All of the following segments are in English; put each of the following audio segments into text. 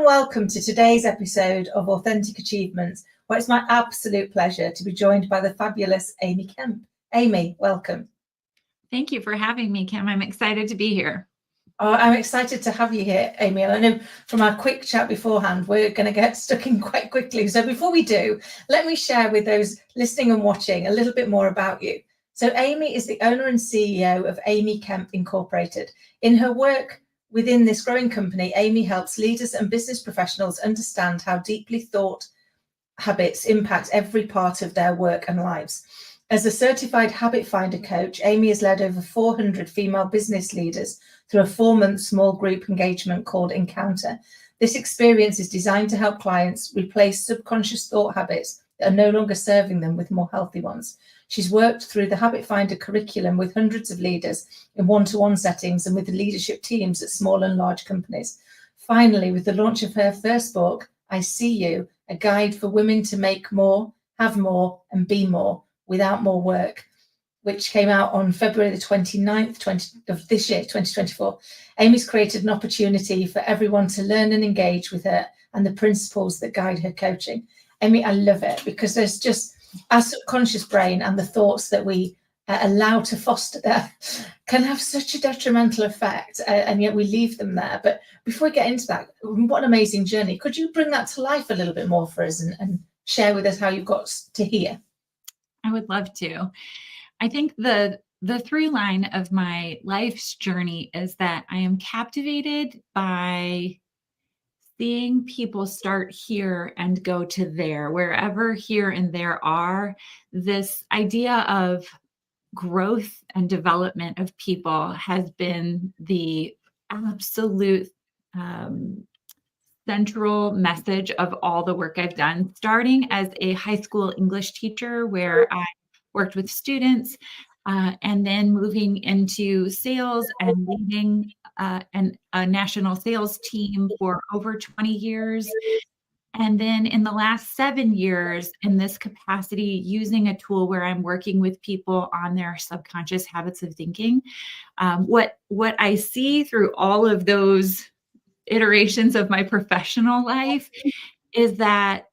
welcome to today's episode of Authentic Achievements, where it's my absolute pleasure to be joined by the fabulous Amy Kemp. Amy, welcome. Thank you for having me, Kim. I'm excited to be here. Oh, I'm excited to have you here, Amy. And I know from our quick chat beforehand, we're going to get stuck in quite quickly. So before we do, let me share with those listening and watching a little bit more about you. So Amy is the owner and CEO of Amy Kemp Incorporated. In her work within this growing company, Amy helps leaders and business professionals understand how deeply thought habits impact every part of their work and lives. As a certified habit finder coach, Amy has led over 400 female business leaders through a 4-month small group engagement called Encounter. This experience is designed to help clients replace subconscious thought habits that are no longer serving them with more healthy ones. She's worked through the Habit Finder curriculum with hundreds of leaders in one-to-one settings and with the leadership teams at small and large companies. Finally, with the launch of her first book, I See You, a guide for women to make more, have more, and be more without more work, which came out on February the 29th of this year, 2024. Amy's created an opportunity for everyone to learn and engage with her and the principles that guide her coaching. Amy, I love it because there's just our subconscious brain and the thoughts that we allow to foster there can have such a detrimental effect, and yet we leave them there. But before we get into that, what an amazing journey. Could you bring that to life a little bit more for us and share with us how you got to here? I would love to. I think the through line of my life's journey is that I am captivated by seeing people start here and go to there, wherever here and there are. This idea of growth and development of people has been the absolute central message of all the work I've done, starting as a high school English teacher where I worked with students, and then moving into sales and leading a national sales team for over 20 years. And then in the last 7 years in this capacity, using a tool where I'm working with people on their subconscious habits of thinking. What I see through all of those iterations of my professional life is that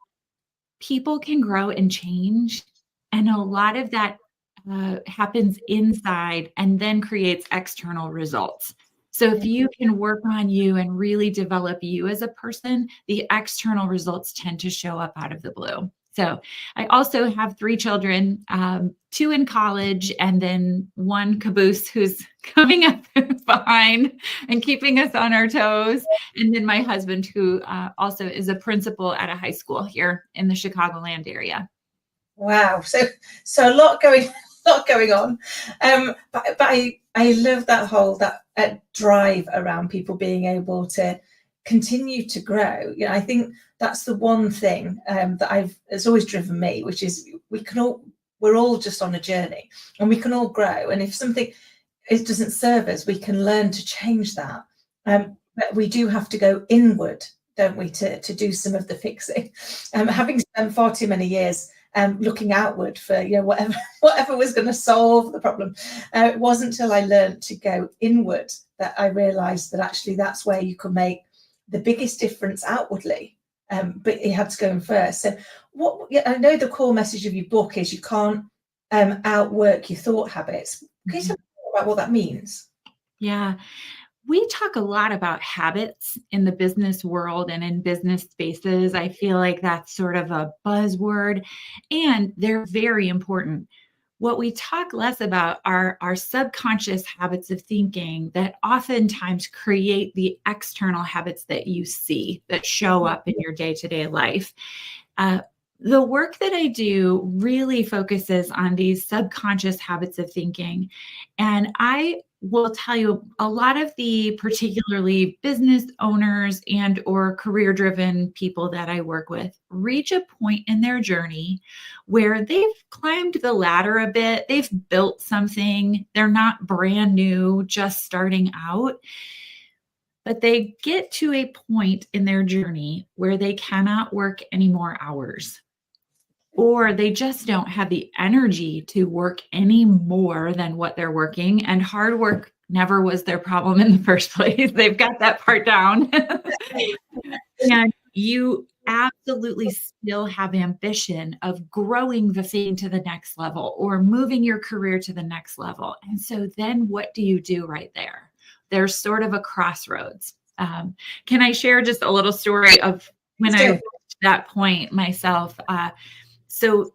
people can grow and change. And a lot of that happens inside and then creates external results. So if you can work on you and really develop you as a person, the external results tend to show up out of the blue. So I also have 3 children, 2 in college, and then 1 caboose who's coming up behind and keeping us on our toes. And then my husband, who also is a principal at a high school here in the Chicagoland area. Wow. So a lot going on. But I love that whole drive around people being able to continue to grow. You know, I think that's the one thing that it's always driven me, which is we're all just on a journey and we can all grow. And if something doesn't serve us, we can learn to change that. But we do have to go inward, don't we, to do some of the fixing. Having spent far too many years looking outward for whatever was going to solve the problem. It wasn't until I learned to go inward that I realized that actually that's where you can make the biggest difference outwardly. But you had to go in first. So I know the core message of your book is you can't outwork your thought habits. Can you tell me more about what that means? Yeah. We talk a lot about habits in the business world and in business spaces. I feel like that's sort of a buzzword, and they're very important. What we talk less about are our subconscious habits of thinking that oftentimes create the external habits that you see that show up in your day-to-day life. The work that I do really focuses on these subconscious habits of thinking. And I will tell you, a lot of the particularly business owners and or career-driven people that I work with reach a point in their journey where they've climbed the ladder a bit, they've built something, they're not brand new, just starting out. But they get to a point in their journey where they cannot work any more hours, or they just don't have the energy to work any more than what they're working. And hard work never was their problem in the first place. They've got that part down. And you absolutely still have ambition of growing the thing to the next level or moving your career to the next level. And so then what do you do right there? There's sort of a crossroads. Can I share just a little story of when I reached that point myself? So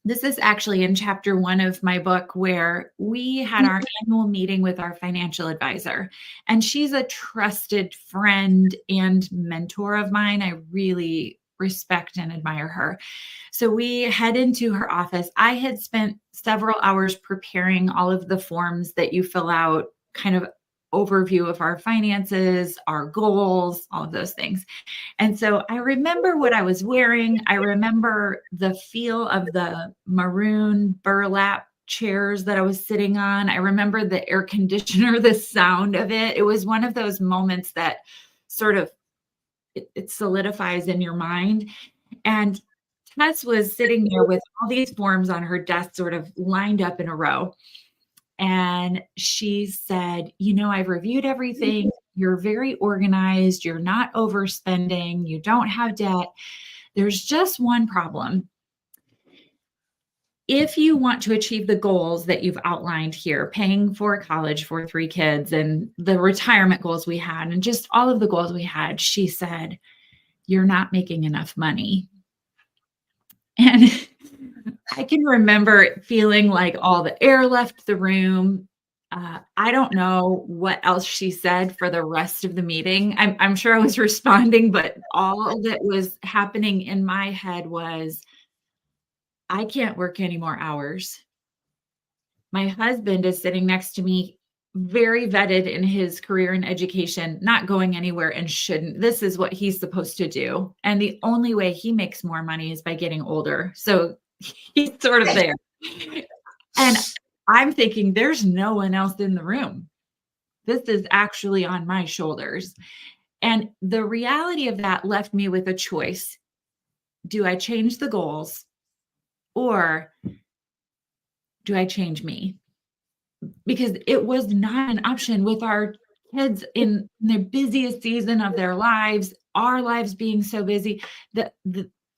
this is actually in chapter 1 of my book, where we had our annual meeting with our financial advisor, and she's a trusted friend and mentor of mine. I really respect and admire her. So we head into her office. I had spent several hours preparing all of the forms that you fill out, kind of overview of our finances, our goals, all of those things. And so I remember what I was wearing. I remember the feel of the maroon burlap chairs that I was sitting on. I remember the air conditioner, the sound of it. It was one of those moments that sort of it solidifies in your mind. And Tess was sitting there with all these forms on her desk, sort of lined up in a row. And she said, I've reviewed everything. You're very organized. You're not overspending. You don't have debt. There's just one problem. If you want to achieve the goals that you've outlined here, paying for college for 3 kids and the retirement goals we had, and just all of the goals we had, she said, you're not making enough money. And I can remember feeling like all the air left the room. I don't know what else she said for the rest of the meeting. I'm sure I was responding, but all that was happening in my head was, I can't work any more hours. My husband is sitting next to me, very vetted in his career and education, not going anywhere and shouldn't. This is what he's supposed to do. And the only way he makes more money is by getting older. So he's sort of there. And I'm thinking, there's no one else in the room. This is actually on my shoulders. And the reality of that left me with a choice. Do I change the goals, or do I change me? Because it was not an option with our kids in the busiest season of their lives, our lives being so busy, that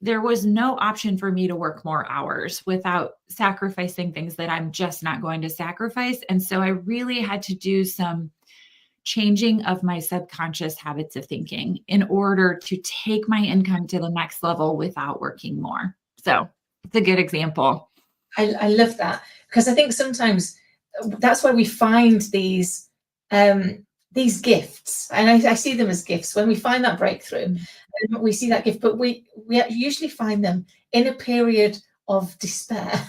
there was no option for me to work more hours without sacrificing things that I'm just not going to sacrifice. And so I really had to do some changing of my subconscious habits of thinking in order to take my income to the next level without working more. So it's a good example. I love that, because I think sometimes that's where we find these gifts, and I see them as gifts. When we find that breakthrough, we see that gift, but we usually find them in a period of despair,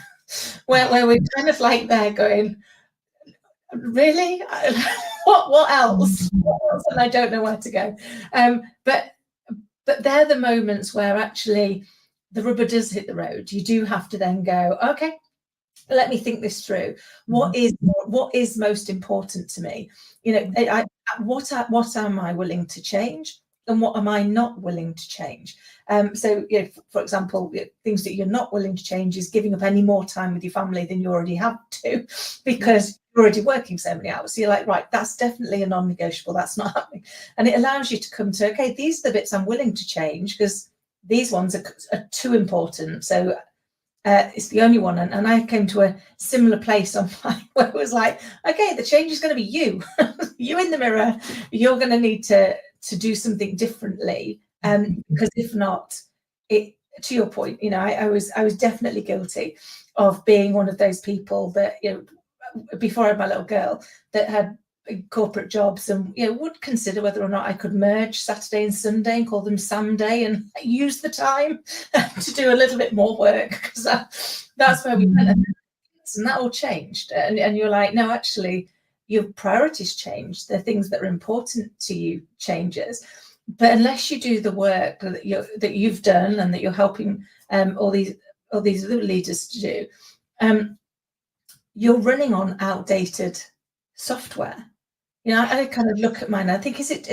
where we're kind of like there going, really, what else? And I don't know where to go. But they're the moments where actually the rubber does hit the road. You do have to then go, okay, let me think this through. What is most important to me? What am I willing to change, and what am I not willing to change? So, for example, things that you're not willing to change is giving up any more time with your family than you already have to, because you're already working so many hours. So you're like, right, that's definitely a non-negotiable. That's not happening. And it allows you to come to, okay, these are the bits I'm willing to change because these ones are too important. So it's the only one. And I came to a similar place on mine where it was like, okay, the change is going to be you. You in the mirror. You're going to need to do something differently. Because if not, to your point, I was definitely guilty of being one of those people that, before I had my little girl, that had corporate jobs and would consider whether or not I could merge Saturday and Sunday and call them Sam Day and use the time to do a little bit more work, because that's where we went. And that all changed, and you're like, no, actually your priorities change. The things that are important to you changes, but unless you do the work that you've done and that you're helping all these other leaders to do, you're running on outdated software. I kind of look at mine. I think is it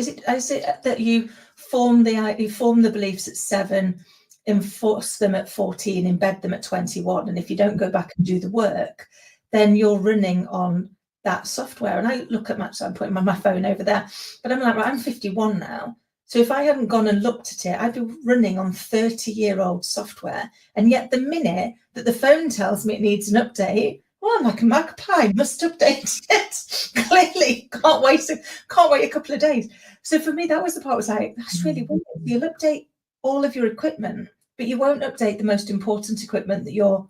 that you form the beliefs at 7, enforce them at 14, embed them at 21, and if you don't go back and do the work, then you're running on that software. And I look at I'm putting my phone over there, but I'm like, right, I'm 51 now. So if I hadn't gone and looked at it, I'd be running on 30-year-old software. And yet the minute that the phone tells me it needs an update, well, I'm like a magpie, must update it. Clearly, can't wait a couple of days. So for me, that was the part. I was like, that's really weird. You'll update all of your equipment, but you won't update the most important equipment that you're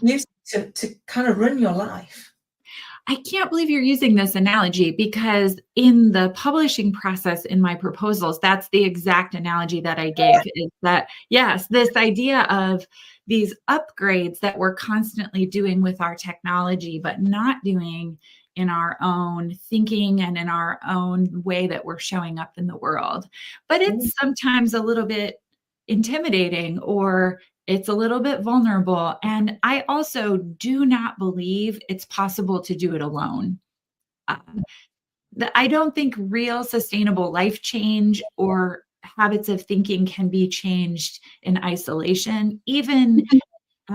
using to kind of run your life. I can't believe you're using this analogy, because in the publishing process in my proposals, that's the exact analogy that I gave, is that, yes, this idea of these upgrades that we're constantly doing with our technology, but not doing in our own thinking and in our own way that we're showing up in the world. But it's sometimes a little bit intimidating, or it's a little bit vulnerable. And I also do not believe it's possible to do it alone. I don't think real sustainable life change or habits of thinking can be changed in isolation, even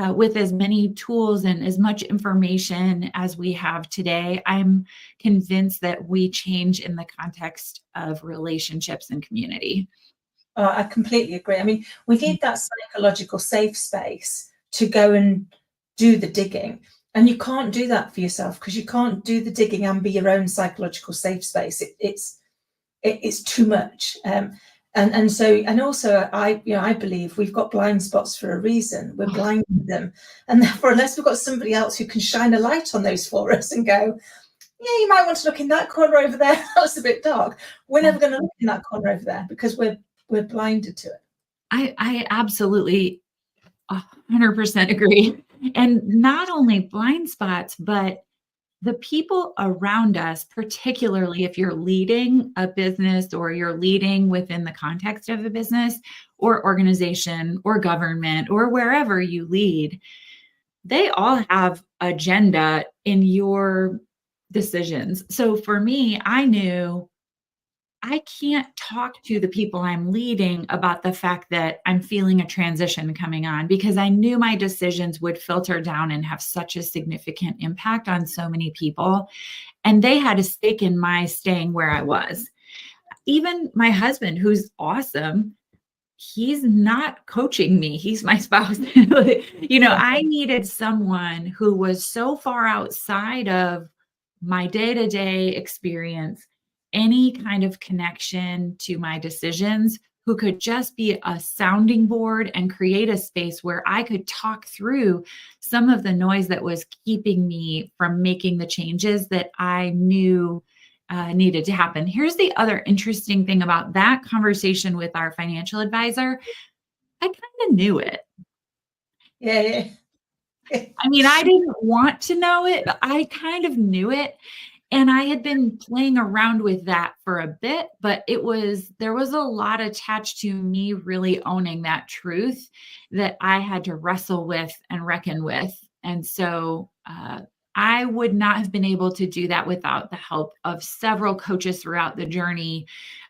with as many tools and as much information as we have today. I'm convinced that we change in the context of relationships and community. I completely agree. I mean, we need that psychological safe space to go and do the digging. And you can't do that for yourself, because you can't do the digging and be your own psychological safe space. It's too much. And also I believe we've got blind spots for a reason. We're blind to them. And therefore, unless we've got somebody else who can shine a light on those for us and go, yeah, you might want to look in that corner over there. That's a bit dark. We're never going to look in that corner over there, because we're blinded to it. I absolutely 100% agree. And not only blind spots, but the people around us, particularly if you're leading a business or you're leading within the context of a business or organization or government or wherever you lead, they all have agenda in your decisions. So for me, I knew I can't talk to the people I'm leading about the fact that I'm feeling a transition coming on, because I knew my decisions would filter down and have such a significant impact on so many people. And they had a stake in my staying where I was. Even my husband, who's awesome, he's not coaching me. He's my spouse. I needed someone who was so far outside of my day-to-day experience, any kind of connection to my decisions, who could just be a sounding board and create a space where I could talk through some of the noise that was keeping me from making the changes that I knew needed to happen. Here's the other interesting thing about that conversation with our financial advisor. I kind of knew it. Yeah. I mean, I didn't want to know it, but I kind of knew it. And I had been playing around with that for a bit, but there was a lot attached to me really owning that truth that I had to wrestle with and reckon with. And so I would not have been able to do that without the help of several coaches throughout the journey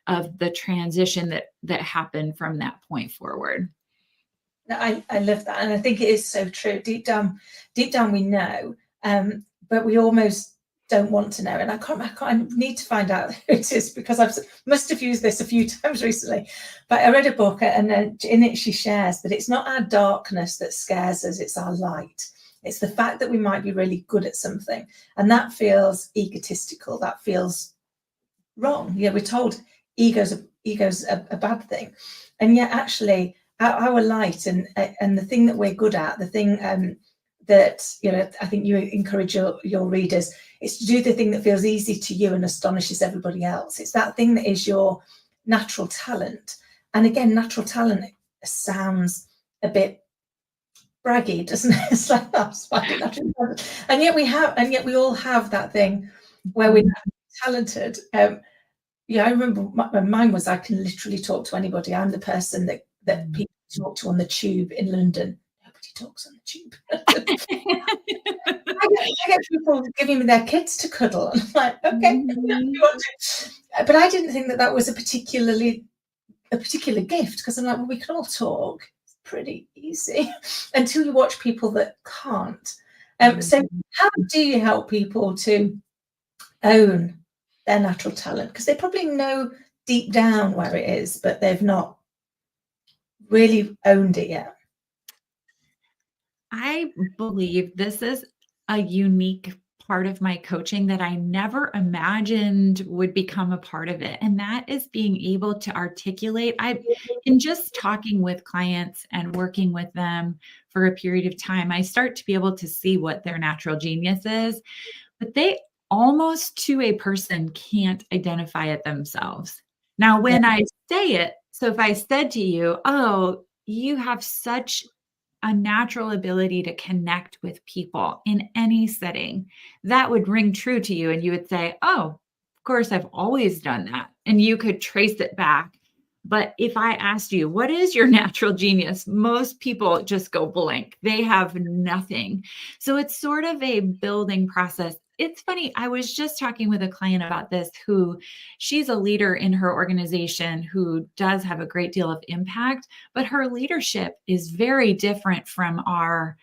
of the transition that happened from that point forward. I love that. And I think it is so true. Deep down we know, but we almost don't want to know. And I need to find out who it is, because I must have used this a few times recently. But I read a book, and then in it she shares that it's not our darkness that scares us, it's our light. It's the fact that we might be really good at something, and that feels egotistical. That feels wrong. Yeah, we're told ego's a bad thing, and yet actually our light and the thing that we're good at, the thing that I think you encourage your readers, is to do the thing that feels easy to you and astonishes everybody else. It's that thing that is your natural talent. And again, natural talent sounds a bit braggy, doesn't it? It's like, that's finding natural talent. And yet we all have that thing where we're talented. I remember mine was, I can literally talk to anybody. I'm the person that people talk to on the tube in London. Nobody talks on the tube. I get people giving me their kids to cuddle, and I'm like, okay. But I didn't think that was a particular gift, because I'm like, well, we can all talk. It's pretty easy until you watch people that can't. So how do you help people to own their natural talent? Because they probably know deep down where it is, but they've not really owned it yet. I believe this is a unique part of my coaching that I never imagined would become a part of it. And that is being able to articulate. In just talking with clients and working with them for a period of time, I start to be able to see what their natural genius is, but they almost to a person can't identify it themselves. Now, when I say it, so if I said to you, oh, you have such a natural ability to connect with people in any setting, that would ring true to you. And you would say, oh, of course, I've always done that. And you could trace it back. But if I asked you, what is your natural genius? Most people just go blank. They have nothing. So it's sort of a building process. It's funny. I was just talking with a client about this who she's a leader in her organization who does have a great deal of impact, but her leadership is very different from our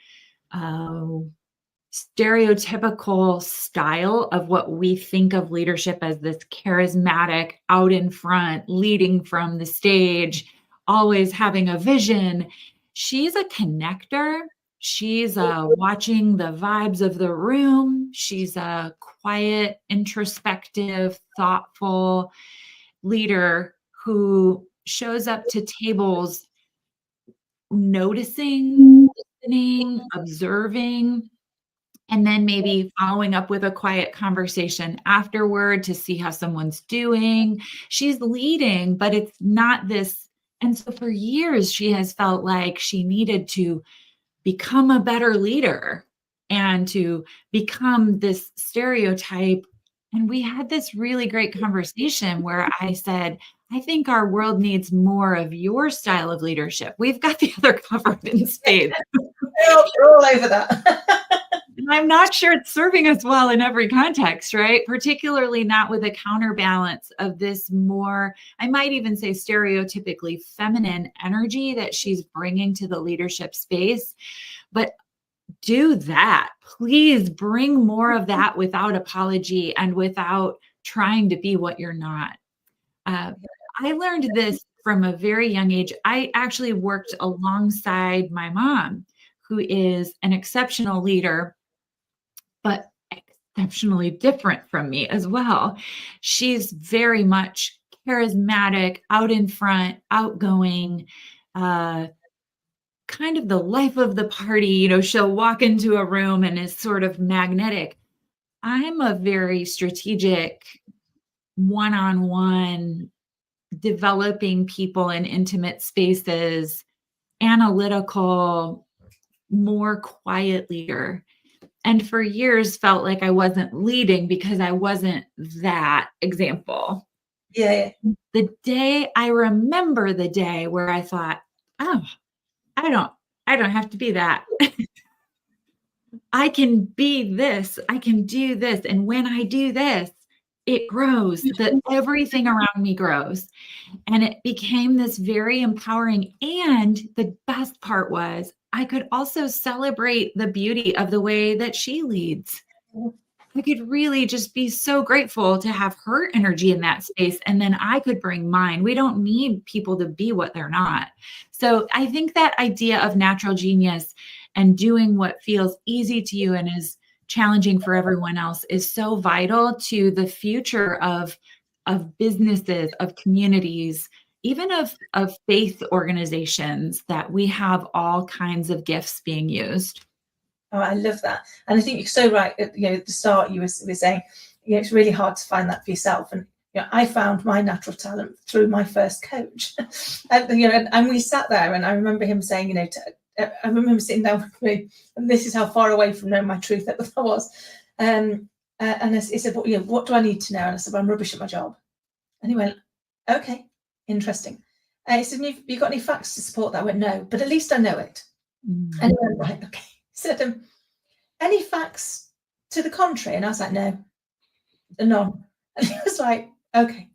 stereotypical style of what we think of leadership as this charismatic, out in front, leading from the stage, always having a vision. She's a connector. She's watching the vibes of the room. She's a quiet, introspective, thoughtful leader who shows up to tables noticing, listening, observing, and then maybe following up with a quiet conversation afterward to see how someone's doing. She's leading, but it's not this. And so for years, she has felt like she needed to become a better leader and to become this stereotype. And we had this really great conversation where I said, I think our world needs more of your style of leadership. We've got the other covered in spades. We're all over that. I'm not sure it's serving us well in every context, right? Particularly not with a counterbalance of this more, I might even say stereotypically feminine energy that she's bringing to the leadership space. But do that. Please bring more of that without apology and without trying to be what you're not. I learned this from a very young age. I actually worked alongside my mom, who is an exceptional leader, but exceptionally different from me as well. She's very much charismatic, out in front, outgoing, kind of the life of the party. You know, she'll walk into a room and is sort of magnetic. I'm a very strategic, one-on-one, developing people in intimate spaces, analytical, more quiet leader. And for years felt like I wasn't leading because I wasn't that example. Yeah. I remember the day where I thought, oh, I don't have to be that. I can be this, I can do this. And when I do this, it grows, that everything around me grows. And it became this very empowering. And the best part was I could also celebrate the beauty of the way that she leads. I could really just be so grateful to have her energy in that space. And then I could bring mine. We don't need people to be what they're not. So I think that idea of natural genius and doing what feels easy to you and is challenging for everyone else is so vital to the future of businesses, of communities, even of faith organizations, that we have all kinds of gifts being used. Oh, I love that. And I think you're so right. At the start, you were saying, it's really hard to find that for yourself. And I found my natural talent through my first coach. and we sat there, and I remember him saying, I remember him sitting down with me, and this is how far away from knowing my truth that I was. And he said, what do I need to know? And I said, well, I'm rubbish at my job. And he went, okay, interesting. He said, have you got any facts to support that? I went, no, but at least I know it. Mm-hmm. And he went, right, okay. He said, any facts to the contrary? And I was like, no, none. And he was like, okay,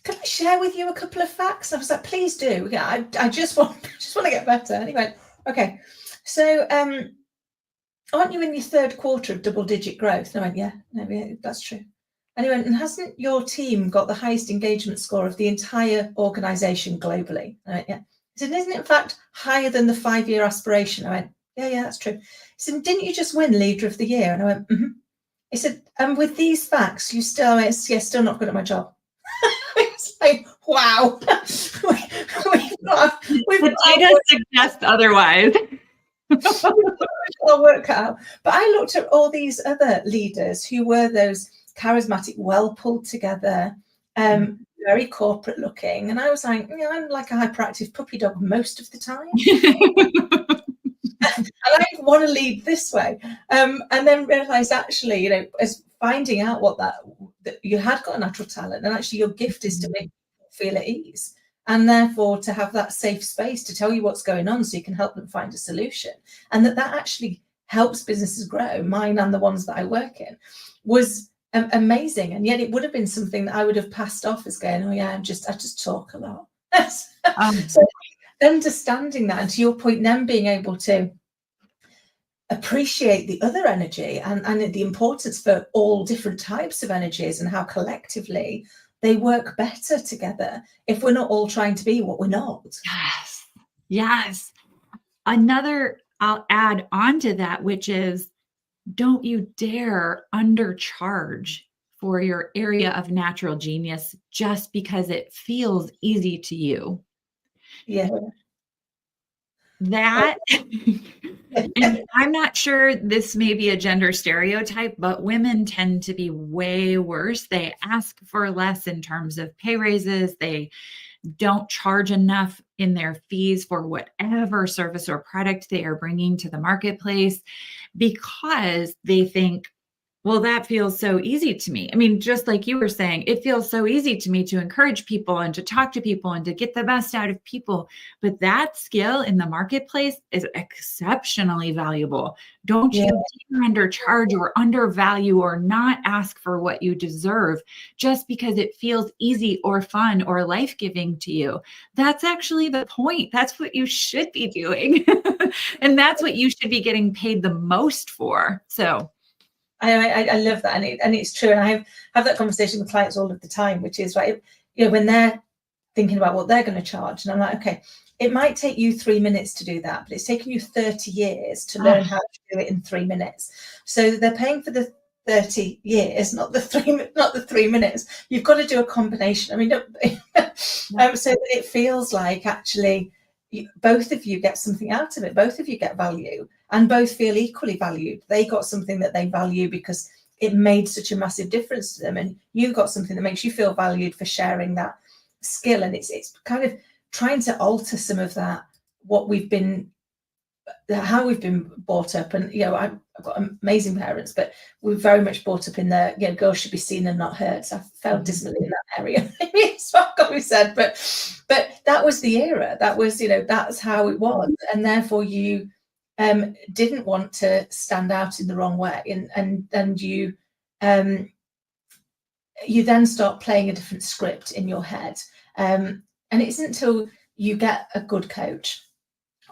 can I share with you a couple of facts? I was like, please do. Yeah, I just want to get better. And he went, okay, so aren't you in your third quarter of double-digit growth? And I went, yeah, that's true. And he went, and hasn't your team got the highest engagement score of the entire organization globally? I went, yeah. He said, isn't it in fact higher than the 5-year aspiration? I went, yeah, that's true. He said, didn't you just win Leader of the Year? And I went, mm-hmm. He said, and with these facts, you still, still not good at my job. It's like, wow. The data suggests otherwise. I'll work out. But I looked at all these other leaders who were those charismatic, well pulled together, very corporate looking. And I was like, I'm like a hyperactive puppy dog most of the time. And I want to lead this way. And then realize actually, as finding out that you had got a natural talent, and actually your gift is to make people feel at ease. And therefore to have that safe space to tell you what's going on so you can help them find a solution. And that actually helps businesses grow, mine and the ones that I work in, was amazing. And yet it would have been something that I would have passed off as going, I just talk a lot. So understanding that, and to your point, then being able to appreciate the other energy and the importance for all different types of energies and how collectively they work better together if we're not all trying to be what we're not. Yes. Another I'll add on to that, which is, don't you dare undercharge for your area of natural genius just because it feels easy to you. Yeah. That, and I'm not sure this may be a gender stereotype, but women tend to be way worse. They ask for less in terms of pay raises. They don't charge enough in their fees for whatever service or product they are bringing to the marketplace because they think, well, that feels so easy to me. I mean, just like you were saying, it feels so easy to me to encourage people and to talk to people and to get the best out of people. But that skill in the marketplace is exceptionally valuable. Don't you dare undercharge or undervalue or not ask for what you deserve just because it feels easy or fun or life-giving to you. That's actually the point. That's what you should be doing. And that's what you should be getting paid the most for. So I love that, and it's true. And I have that conversation with clients all of the time, which is right. When they're thinking about what they're going to charge, and I'm like, okay, it might take you 3 minutes to do that, but it's taken you 30 years to learn how to do it in 3 minutes. So they're paying for the 30 years, not the 3 minutes. You've got to do a combination. I mean, so that it feels like actually both of you get something out of it. Both of you get value, and both feel equally valued. They got something that they value because it made such a massive difference to them, and you got something that makes you feel valued for sharing that skill. And it's kind of trying to alter some of that, how we've been brought up. And I've got amazing parents, but we're very much brought up in the girls should be seen and not heard. So I felt dismally in that area. It's what God we said, but that was the era. That was that's how it was, and therefore you didn't want to stand out in the wrong way, and you then start playing a different script in your head, and it isn't until you get a good coach,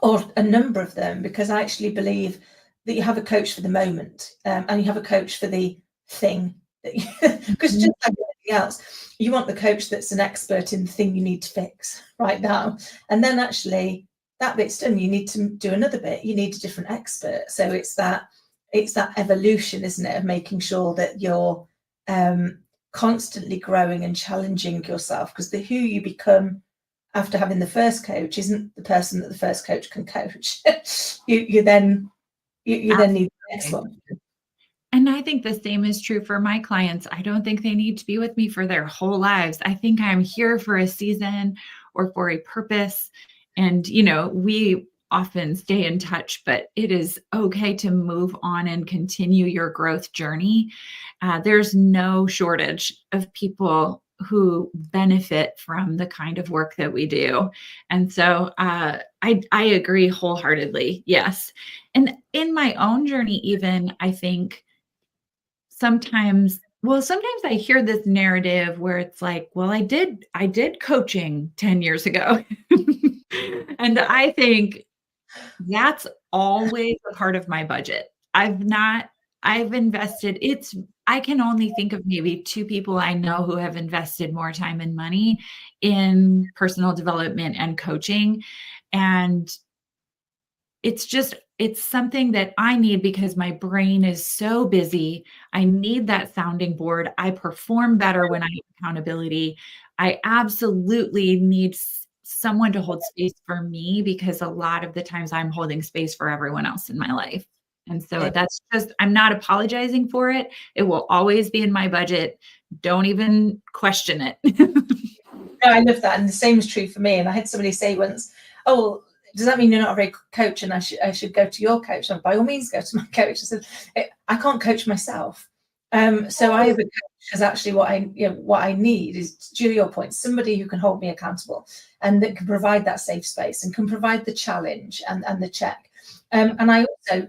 or a number of them, because I actually believe that you have a coach for the moment, and you have a coach for the thing, because just like anything else, you want the coach that's an expert in the thing you need to fix right now, and then actually that bit's done, you need to do another bit, you need a different expert. So it's that evolution, isn't it, of making sure that you're constantly growing and challenging yourself, because who you become after having the first coach isn't the person that the first coach can coach. you then need the next one. And I think the same is true for my clients. I don't think they need to be with me for their whole lives. I think I'm here for a season or for a purpose. And, we often stay in touch, but it is okay to move on and continue your growth journey. There's no shortage of people who benefit from the kind of work that we do. And so I agree wholeheartedly. Yes. And in my own journey, even, I think sometimes I hear this narrative where it's like, well, I did coaching 10 years ago. And I think that's always a part of my budget. I've not I've invested, I can only think of maybe 2 people I know who have invested more time and money in personal development and coaching. And it's something that I need because my brain is so busy. I need that sounding board. I perform better when I have accountability. I absolutely need someone to hold space for me because a lot of the times I'm holding space for everyone else in my life. And so that's just, I'm not apologizing for it. It will always be in my budget. Don't even question it. No, I love that. And the same is true for me. And I had somebody say once, oh, well, does that mean you're not a very good coach and I should go to your coach? And by all means, go to my coach. I said, I can't coach myself. So I have a coach because actually what I need is, to your point, somebody who can hold me accountable and that can provide that safe space and can provide the challenge and the check. And I also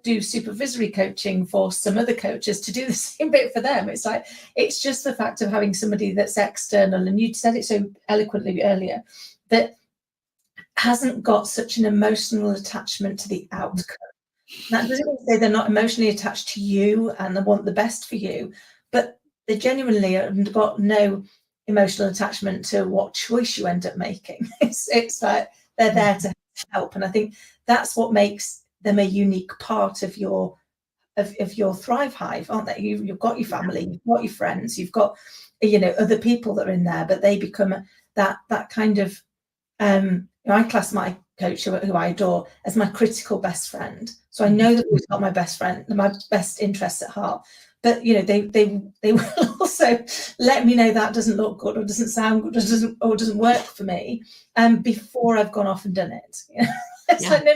do supervisory coaching for some other coaches to do the same bit for them. It's just the fact of having somebody that's external, and you said it so eloquently earlier, that hasn't got such an emotional attachment to the outcome. That doesn't mean to say they're not emotionally attached to you and they want the best for you, but they genuinely have got no emotional attachment to what choice you end up making. It's like they're there to help, and I think that's what makes them a unique part of your Thrive Hive, aren't they? You've got your family, you've got your friends, you've got other people that are in there, but they become that kind of I class my coach, who I adore, as my critical best friend. So I know that we've got my best friend, my best interests at heart. But they will also let me know that doesn't look good or doesn't sound good or doesn't work for me before I've gone off and done it. It's like, no,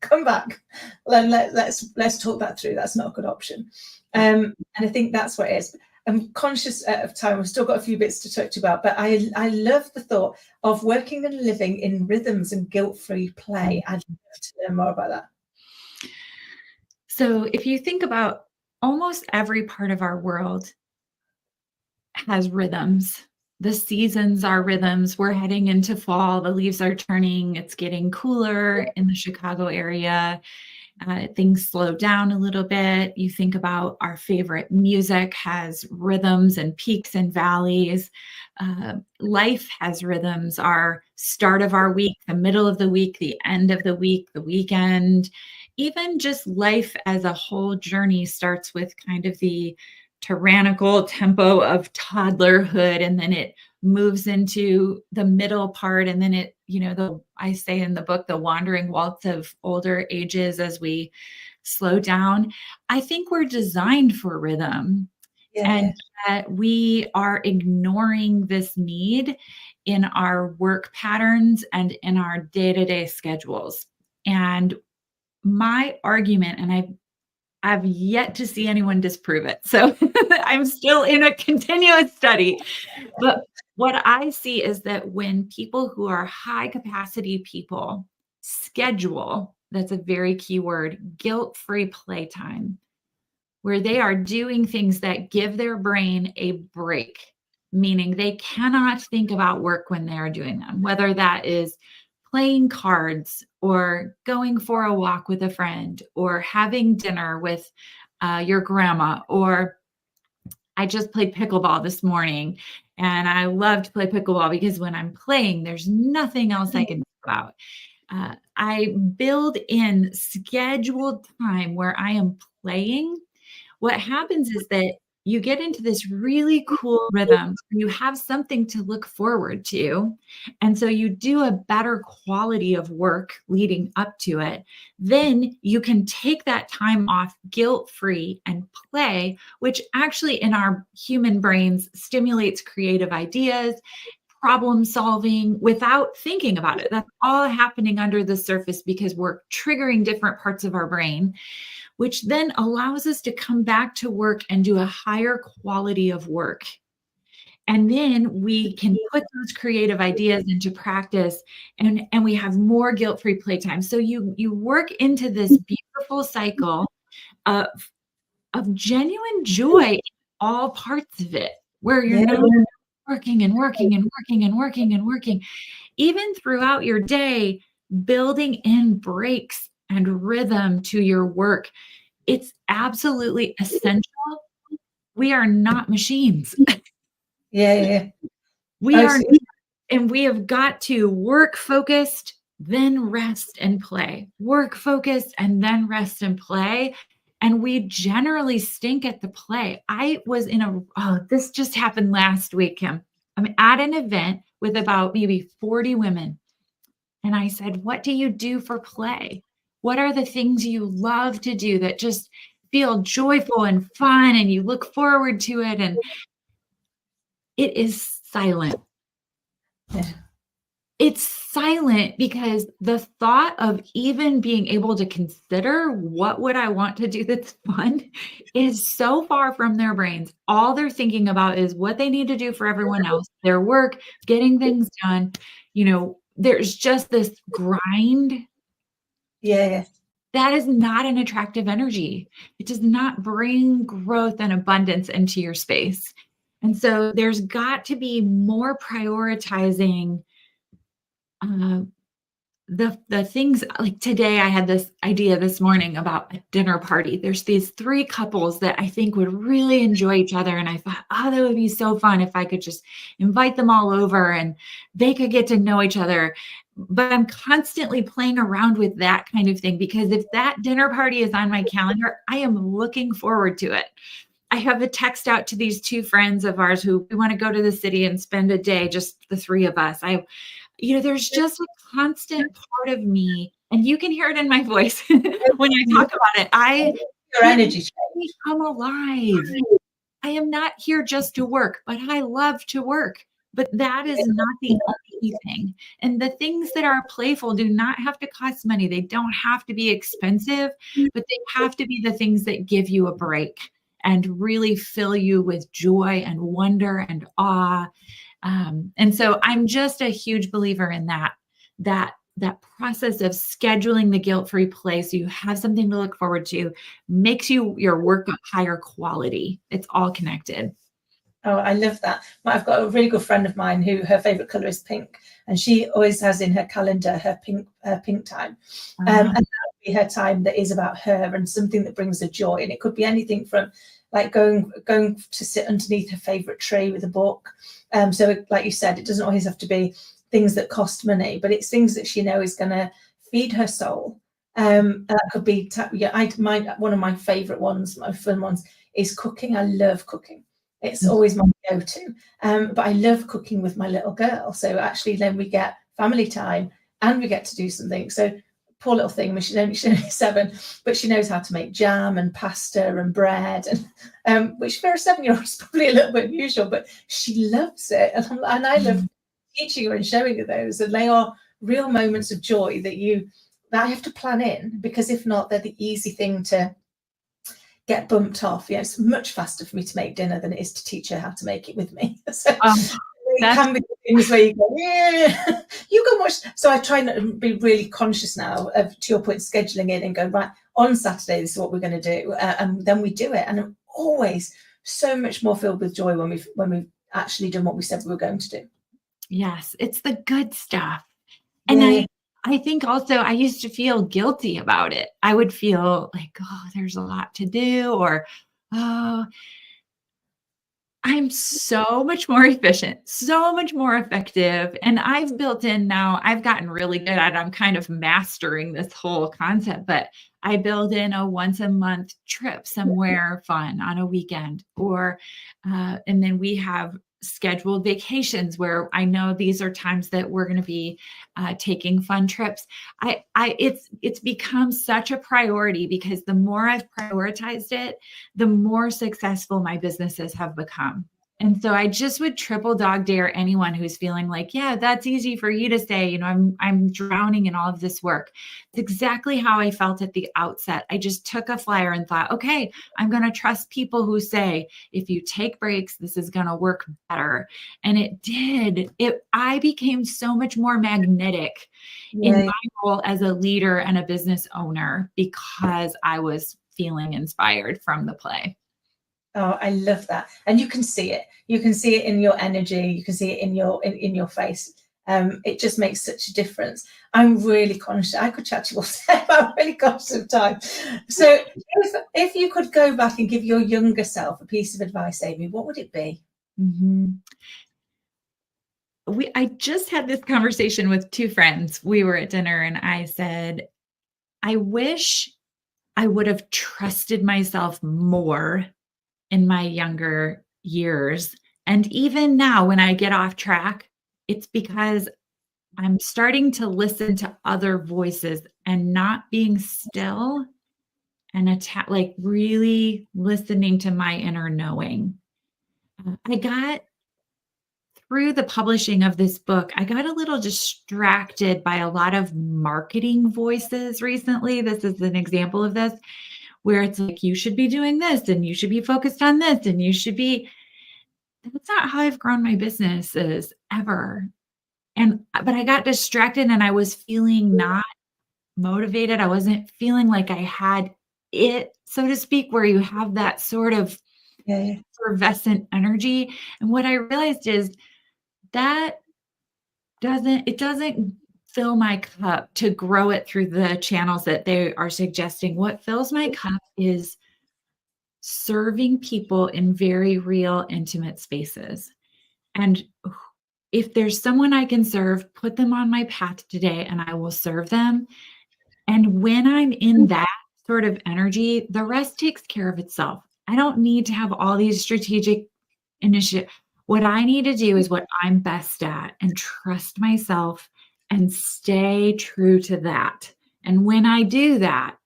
come back. Let's talk that through. That's not a good option. And I think that's what it is. I'm conscious of time. We've still got a few bits to talk about, but I love the thought of working and living in rhythms and guilt-free play. I'd love to learn more about that. So if you think about, almost every part of our world has rhythms. The seasons are rhythms. We're heading into fall. The leaves are turning. It's getting cooler in the Chicago area. Things slow down a little bit. You think about our favorite music has rhythms and peaks and valleys. Life has rhythms. Our start of our week, the middle of the week, the end of the week, the weekend. Even just life as a whole journey starts with kind of the tyrannical tempo of toddlerhood, and then it moves into the middle part, and then it, I say in the book, the wandering waltz of older ages as we slow down. I think we're designed for rhythm, and that we are ignoring this need in our work patterns and in our day-to-day schedules. And my argument, and I've yet to see anyone disprove it, so I'm still in a continuous study. But what I see is that when people who are high capacity people schedule, that's a very key word, guilt-free playtime, where they are doing things that give their brain a break, meaning they cannot think about work when they are doing them, whether that is playing cards or going for a walk with a friend or having dinner with your grandma. Or I just played pickleball this morning, and I love to play pickleball because when I'm playing, there's nothing else I can think about. I build in scheduled time where I am playing. What happens is that you get into this really cool rhythm. You have something to look forward to. And so you do a better quality of work leading up to it. Then you can take that time off guilt-free and play, which actually in our human brains stimulates creative ideas, problem solving without thinking about it. That's all happening under the surface because we're triggering different parts of our brain, which then allows us to come back to work and do a higher quality of work. And then we can put those creative ideas into practice, and we have more guilt-free playtime. So you work into this beautiful cycle of genuine joy in all parts of it, where you're not working and working and working and working and working. Even throughout your day, building in breaks and rhythm to your work It's absolutely essential. We are not machines. Yeah. We Oh, are, and we have got to work focused, then rest and play. Work focused and then rest and play. And we generally stink at the play. I was this just happened last week, Kim. I'm at an event with about maybe 40 women. And I said, what do you do for play? What are the things you love to do that just feel joyful and fun and you look forward to it? And it is silent. yeah. It's silent because the thought of even being able to consider what would I want to do that's fun is so far from their brains. All they're thinking about is what they need to do for everyone else, their work, getting things done. There's just this grind. Yeah. That is not an attractive energy. It does not bring growth and abundance into your space. And so there's got to be more prioritizing the things. Like today, I had this idea this morning about a dinner party. There's these 3 couples that I think would really enjoy each other. And I thought, oh, that would be so fun if I could just invite them all over and they could get to know each other. But I'm constantly playing around with that kind of thing, because if that dinner party is on my calendar, I am looking forward to it. I have a text out to these 2 friends of ours who we want to go to the city and spend a day, just the 3 of us. There's just a constant part of me, and you can hear it in my voice when I talk about it. Your energy. I'm alive. I am not here just to work, but I love to work. But that is not the only thing. And the things that are playful do not have to cost money. They don't have to be expensive, but they have to be the things that give you a break and really fill you with joy and wonder and awe. And so I'm just a huge believer in that process of scheduling the guilt-free play so you have something to look forward to makes your work of higher quality. It's all connected. Oh, I love that. I've got a really good friend of mine who her favorite color is pink, and she always has in her calendar her pink time. And that would be her time that is about her and something that brings her joy. And it could be anything from like going to sit underneath her favorite tree with a book. So like you said, it doesn't always have to be things that cost money, but it's things that she knows is going to feed her soul. That could be one of my favorite ones, my fun ones, is cooking. I love cooking. It's always my go-to. But I love cooking with my little girl. So actually then we get family time and we get to do something. So poor little thing, she's only 7, but she knows how to make jam and pasta and bread, and which for a 7-year-old is probably a little bit unusual, but she loves it. And I love teaching her and showing her those. And they are real moments of joy that I have to plan in, because if not, they're the easy thing to get bumped off. It's much faster for me to make dinner than it is to teach her how to make it with me. So it can be things where you go, yeah, you can watch. So I try not to be really conscious now of, to your point, scheduling in and go, right, on Saturday, this is what we're going to do. And then we do it. And I'm always so much more filled with joy when we've actually done what we said we were going to do. Yes, it's the good stuff. And I think also I used to feel guilty about it. I would feel like, oh, there's a lot to do, or, oh, I'm so much more efficient, so much more effective. And I've built in now, I've gotten really good at it. I'm kind of mastering this whole concept, but I build in a once a month trip somewhere fun on a weekend, and then we have scheduled vacations where I know these are times that we're going to be taking fun trips. It's become such a priority, because the more I've prioritized it, the more successful my businesses have become. And so I just would triple dog dare anyone who's feeling like, yeah, that's easy for you to say, I'm drowning in all of this work. It's exactly how I felt at the outset. I just took a flyer and thought, okay, I'm going to trust people who say, if you take breaks, this is going to work better. And it did. I became so much more magnetic in my role as a leader and a business owner, because I was feeling inspired from the play. Oh, I love that. And you can see it. You can see it in your energy. You can see it in your face. It just makes such a difference. I'm really conscious. I could chat to you all day, but I'm really conscious of time. So if you could go back and give your younger self a piece of advice, Amy, what would it be? I just had this conversation with two friends. We were at dinner and I said, I wish I would have trusted myself more in my younger years. And even now, when I get off track, it's because I'm starting to listen to other voices and not being still and like really listening to my inner knowing. I got through the publishing of this book, I got a little distracted by a lot of marketing voices recently. This is an example of this, where it's like, you should be doing this and you should be focused on this and you should be. That's not how I've grown my businesses ever. But I got distracted and I was feeling not motivated. I wasn't feeling like I had it, so to speak, where you have that sort of effervescent energy. And what I realized is that doesn't fill my cup to grow it through the channels that they are suggesting. What fills my cup is serving people in very real, intimate spaces. And if there's someone I can serve, put them on my path today and I will serve them. And when I'm in that sort of energy, the rest takes care of itself. I don't need to have all these strategic initiatives. What I need to do is what I'm best at and trust myself and stay true to that. And when I do that,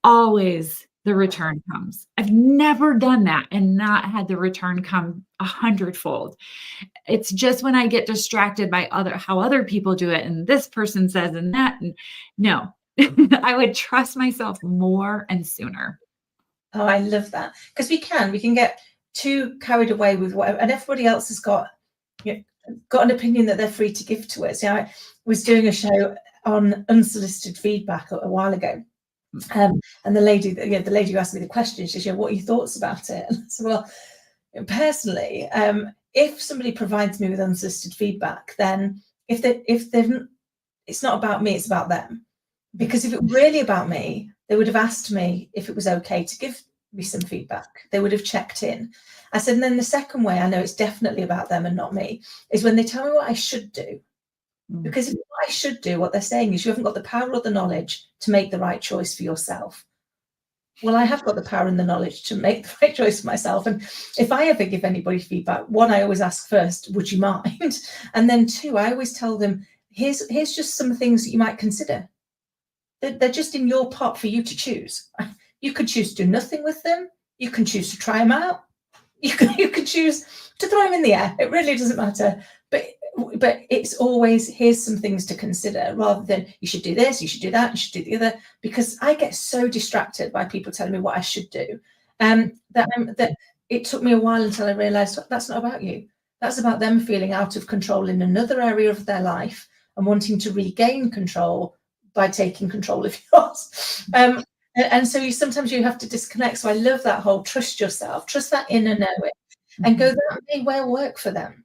always the return comes. I've never done that and not had the return come 100-fold. It's just when I get distracted by how other people do it and this person says and that. And no, I would trust myself more and sooner. Oh, I love that. Because we can get too carried away with whatever, and everybody else has got an opinion that they're free to give to us. I was doing a show on unsolicited feedback a while ago. And the lady who asked me the question, she said, what are your thoughts about it? And I said, well, personally, if somebody provides me with unsolicited feedback, then it's not about me, it's about them. Because if it were really about me, they would have asked me if it was okay to give me some feedback. They would have checked in. I said, and then the second way I know it's definitely about them and not me is when they tell me what I should do. Because if what I should do, what they're saying is you haven't got the power or the knowledge to make the right choice for yourself. Well, I have got the power and the knowledge to make the right choice for myself. And if I ever give anybody feedback, one, I always ask first, would you mind? And then two, I always tell them, here's just some things that you might consider. They're just in your pot for you to choose. You could choose to do nothing with them. You can choose to try them out. You can choose to throw them in the air. It really doesn't matter. But it's always, here's some things to consider, rather than you should do this, you should do that, you should do the other. Because I get so distracted by people telling me what I should do, that it took me a while until I realised that's not about you. That's about them feeling out of control in another area of their life and wanting to regain control by taking control of yours. And so sometimes you have to disconnect. So I love that whole trust yourself, trust that inner knowing, and go, that may well work for them,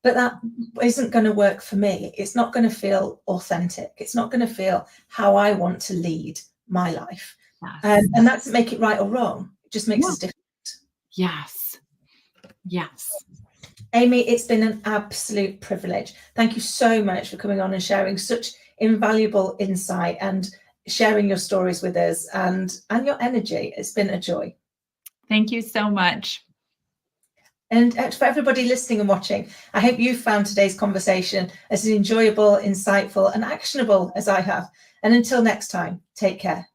but that isn't going to work for me. It's not going to feel authentic. It's not going to feel how I want to lead my life. Yes. And that doesn't make it right or wrong. It just makes us different. Yes. Yes. Amy, it's been an absolute privilege. Thank you so much for coming on and sharing such invaluable insight and sharing your stories with us and your energy. It's been a joy. Thank you so much. And for everybody listening and watching, I hope you found today's conversation as enjoyable, insightful, and actionable as I have. And until next time, take care.